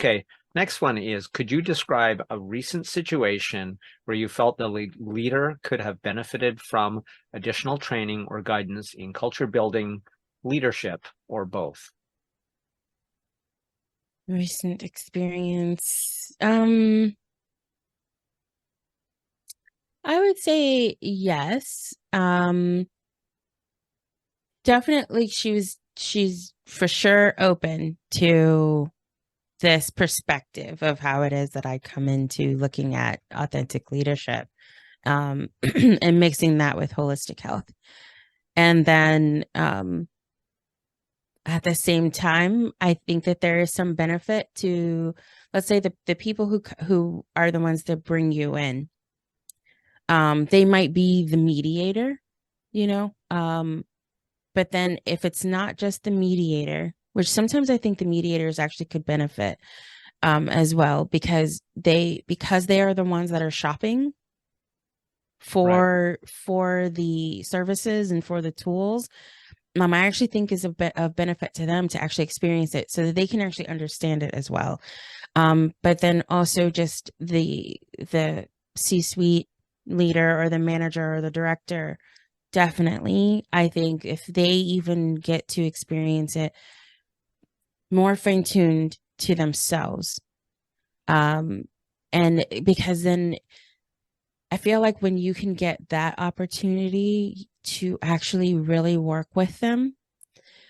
Okay, next one is, could you describe a recent situation where you felt the leader could have benefited from additional training or guidance in culture building, leadership, or both? Recent experience. I would say yes. Definitely she's for sure open to this perspective of how it is that I come into looking at authentic leadership, and mixing that with holistic health. And then at the same time, I think that there is some benefit to, let's say, the people who are the ones that bring you in. They might be the mediator, you know. But then if it's not just the mediator, which sometimes I think the mediators actually could benefit as well, because they are the ones that are shopping Right. for the services and for the tools. I actually think is a bit of benefit to them to actually experience it so that they can actually understand it as well. But then also just the C-suite leader or the manager or the director, definitely, I think if they even get to experience it more fine-tuned to themselves, um, and because then I feel like when you can get that opportunity to actually really work with them,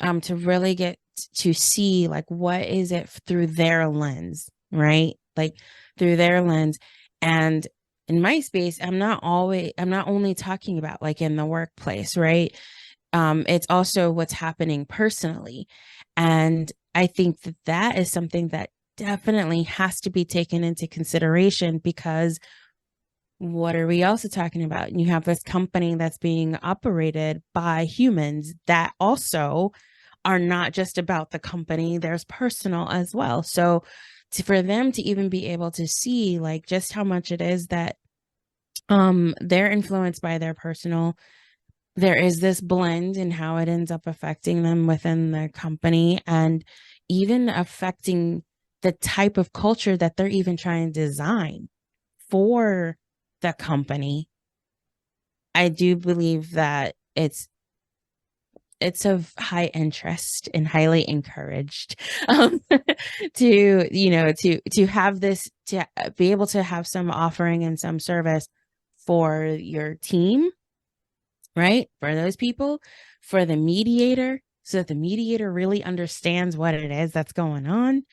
to really get to see like what is it through their lens, right? Like through their lens. And in my space, I'm not only talking about like in the workplace, right? It's also what's happening personally. And I think that that is something that definitely has to be taken into consideration, because what are we also talking about? You have this company that's being operated by humans that also are not just about the company, there's personal as well. So for them to even be able to see like just how much it is that they're influenced by their personal, there is this blend in how it ends up affecting them within the company, and even affecting the type of culture that they're even trying to design for the company. I do believe that it's of high interest and highly encouraged, to to have this, to be able to have some offering and some service for your team, right? For those people, for the mediator, so that the mediator really understands what it is that's going on.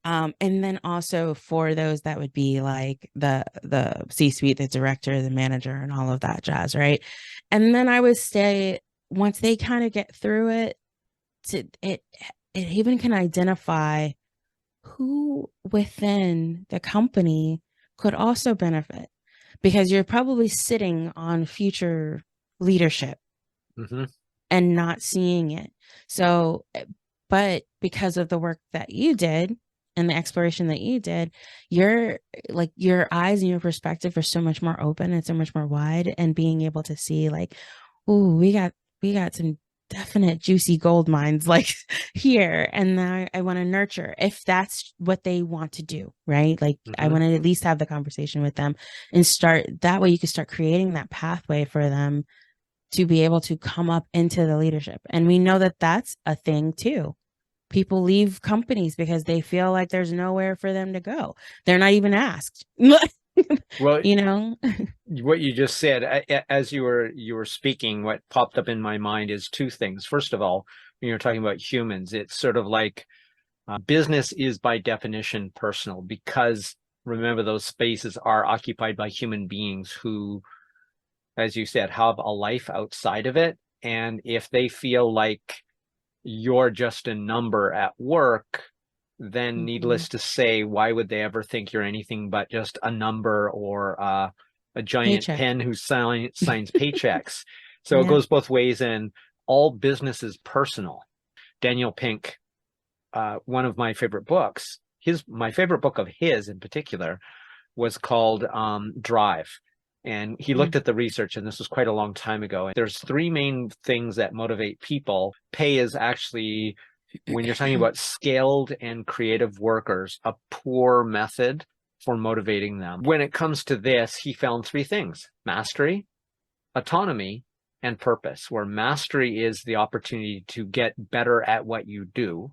And then also for those that would be like the C-suite, the director, the manager, and all of that jazz, right? And then I would say once they kind of get through it, it even can identify who within the company could also benefit, because you're probably sitting on future leadership Mm-hmm. and not seeing it. So, but because of the work that you did and the exploration that you did, your eyes and your perspective are so much more open and so much more wide, and being able to see like, oh, we got some definite juicy gold mines like here, and I want to nurture if that's what they want to do, right? Like I Mm-hmm. want to at least have the conversation with them and start that way. You can start creating that pathway for them to be able to come up into the leadership. And we know that that's a thing too. People leave companies because they feel like there's nowhere for them to go. They're not even asked. Well, you know? what you just said, as you were speaking, what popped up in my mind is two things. First of all, when you're talking about humans, it's sort of like business is by definition personal, because remember, those spaces are occupied by human beings who, as you said, have a life outside of it. And if they feel like you're just a number at work, then Mm-hmm. needless to say, why would they ever think you're anything but just a number, or a giant Paycheck. pen who signs paychecks? So it Yeah. goes both ways, and all business is personal. Daniel Pink, one of my favorite books, my favorite book of his in particular was called Drive. And he looked Mm-hmm. at the research, and this was quite a long time ago. And there's three main things that motivate people. Pay is actually when you're talking about skilled and creative workers, a poor method for motivating them. When it comes to this, he found three things: mastery, autonomy, and purpose, where mastery is the opportunity to get better at what you do,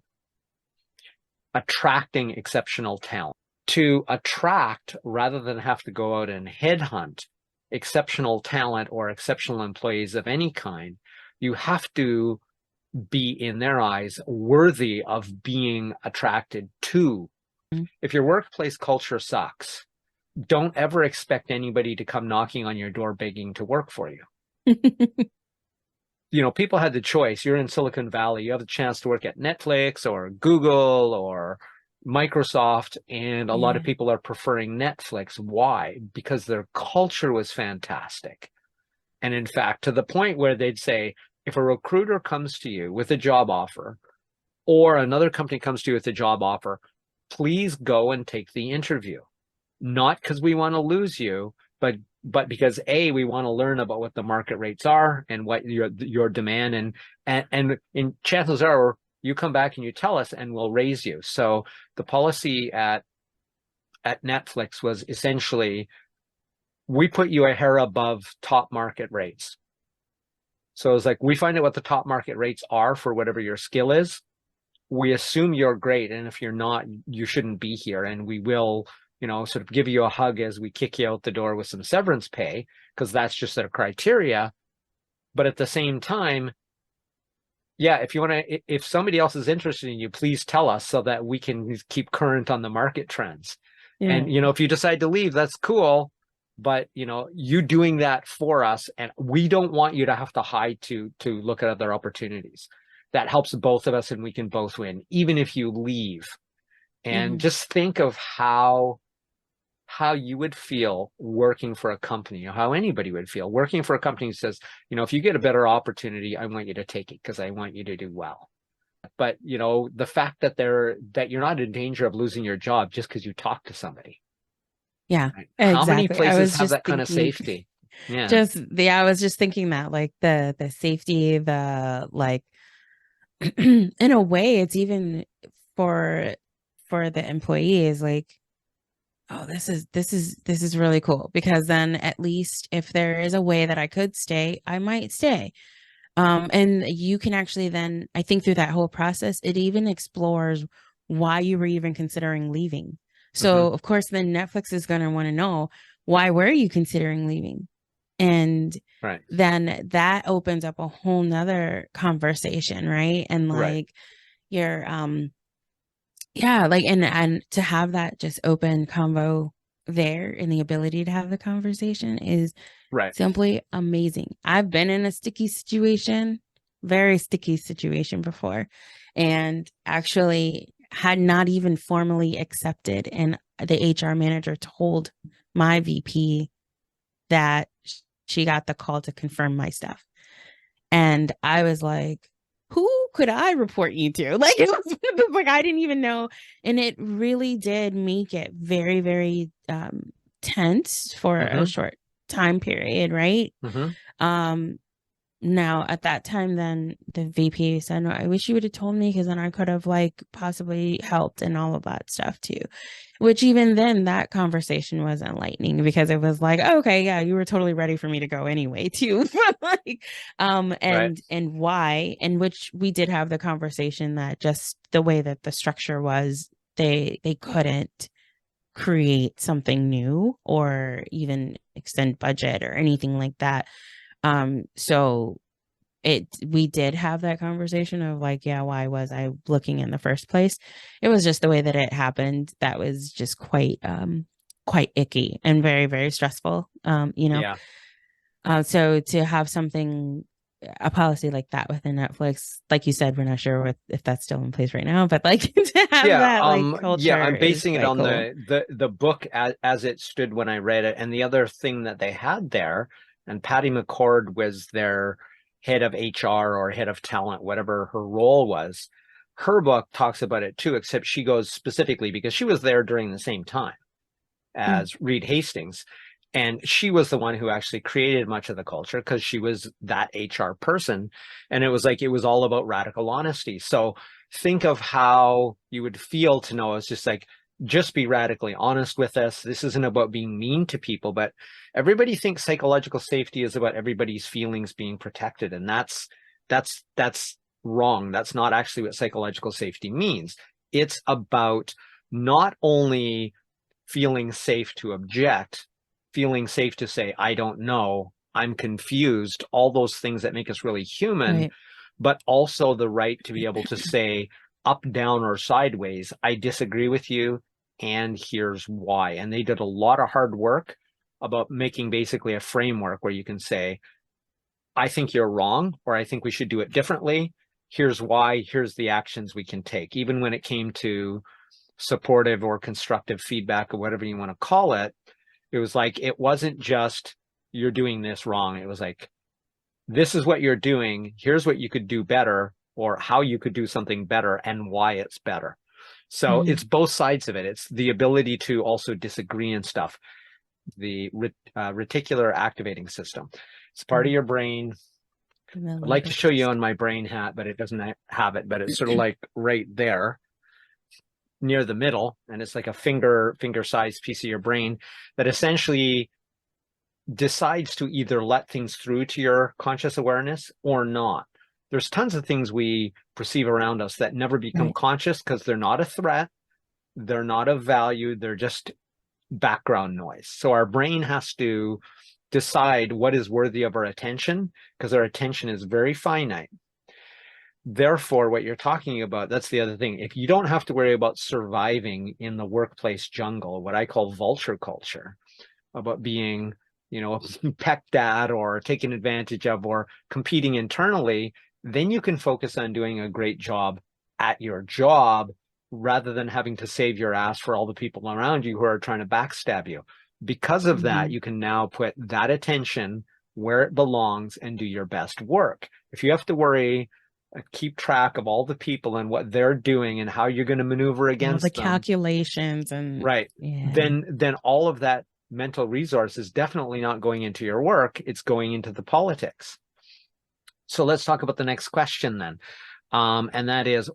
attracting exceptional talent. To attract, rather than have to go out and headhunt exceptional talent or exceptional employees of any kind, you have to be, in their eyes, worthy of being attracted to. If your workplace culture sucks, don't ever expect anybody to come knocking on your door begging to work for you. You know, people had the choice. You're in Silicon Valley, you have the chance to work at Netflix or Google or Microsoft, and a lot of people are preferring Netflix. Why? Because their culture was fantastic. And in fact, to the point where they'd say, if a recruiter comes to you with a job offer, or another company comes to you with a job offer, please go and take the interview. Not because we want to lose you, but because A, we want to learn about what the market rates are and what your demand, and chances are you come back and you tell us and we'll raise you. So the policy at Netflix was essentially, we put you a hair above top market rates. So it's like, we find out what the top market rates are for whatever your skill is. We assume you're great, and if you're not, you shouldn't be here, and we will, you know, sort of give you a hug as we kick you out the door with some severance pay, because that's just their criteria. But at the same time, yeah, if you want to, if somebody else is interested in you, please tell us so that we can keep current on the market trends. And, you know, if you decide to leave, that's cool. But, you know, you doing that for us, and we don't want you to have to hide to look at other opportunities. That helps both of us, and we can both win, even if you leave. And just think of how you would feel working for a company, or how anybody would feel working for a company that says, you know, if you get a better opportunity, I want you to take it because I want you to do well. But, you know, the fact that you're not in danger of losing your job just because you talk to somebody. Yeah, Right? exactly. How many I places was have just that kind of thinking, safety? Yeah. I was just thinking that, like, the safety, the, like, in a way, it's even for the employees, like, oh, this is really cool, because then at least if there is a way that I could stay, I might stay. And you can actually then, I think, through that whole process, it even explores why you were even considering leaving. So of course, then Netflix is going to want to know, why were you considering leaving? And Right. then that opens up a whole nother conversation, right? And like, Right. you're yeah, like, and to have that just open convo there, and the ability to have the conversation is Right. simply amazing. I've been in a sticky situation, very sticky situation before, and actually had not even formally accepted, and the HR manager told my VP that she got the call to confirm my stuff. And I was like, who could I report you to? Like, it was like, I didn't even know. And it really did make it very, very tense for a short time period, right? Now at that time, then the VP said, no, I wish you would have told me, because then I could have, like, possibly helped and all of that stuff too. Which, even then, that conversation was enlightening, because it was like, oh, okay, yeah, you were totally ready for me to go anyway too. Like, and why, and which we did have the conversation that just the way that the structure was, they couldn't create something new or even extend budget or anything like that. So we did have that conversation of, like, yeah, why was I looking in the first place? It was just the way that it happened that was just quite icky and very, very stressful. You know. Yeah. So to have a policy like that within Netflix, like you said, we're not sure if that's still in place right now, but, like, to have that, like, culture, I'm basing is it quite on cool. the book as it stood when I read it. And the other thing that they had there, and Patty McCord was their head of HR or head of talent, whatever her role was. Her book talks about it too, except she goes specifically, because she was there during the same time as Reed Hastings. And she was the one who actually created much of the culture, because she was that HR person. And it was like, it was all about radical honesty. So think of how you would feel to know it's just like, just be radically honest with us. This isn't about being mean to people, but everybody thinks psychological safety is about everybody's feelings being protected. And that's wrong. That's not actually what psychological safety means. It's about not only feeling safe to object, feeling safe to say, I don't know, I'm confused, all those things that make us really human, Right. but also the right to be able to say up, down, or sideways, I disagree with you, and here's why. And they did a lot of hard work about making basically a framework where you can say, I think you're wrong, or I think we should do it differently. Here's why, here's the actions we can take. Even when it came to supportive or constructive feedback or whatever you want to call it, it was like, it wasn't just you're doing this wrong. It was like, this is what you're doing. Here's what you could do better, or how you could do something better and why it's better. So it's both sides of it. It's the ability to also disagree and stuff. The reticular activating system. It's part of your brain. I'd like to show you on my brain hat, but it doesn't have it, but it's sort of like right there near the middle. And it's like a finger-sized piece of your brain that essentially decides to either let things through to your conscious awareness or not. There's tons of things we perceive around us that never become conscious because they're not a threat, they're not of value, they're just background noise. So our brain has to decide what is worthy of our attention, because our attention is very finite. Therefore, what you're talking about, that's the other thing. If you don't have to worry about surviving in the workplace jungle, what I call vulture culture, about being, you know, pecked at or taken advantage of or competing internally, then you can focus on doing a great job at your job rather than having to save your ass for all the people around you who are trying to backstab you. Because of that, you can now put that attention where it belongs and do your best work. If you have to worry, keep track of all the people and what they're doing and how you're going to maneuver against all the them, calculations and then all of that mental resource is definitely not going into your work, it's going into the politics. So let's talk about the next question then. And that is,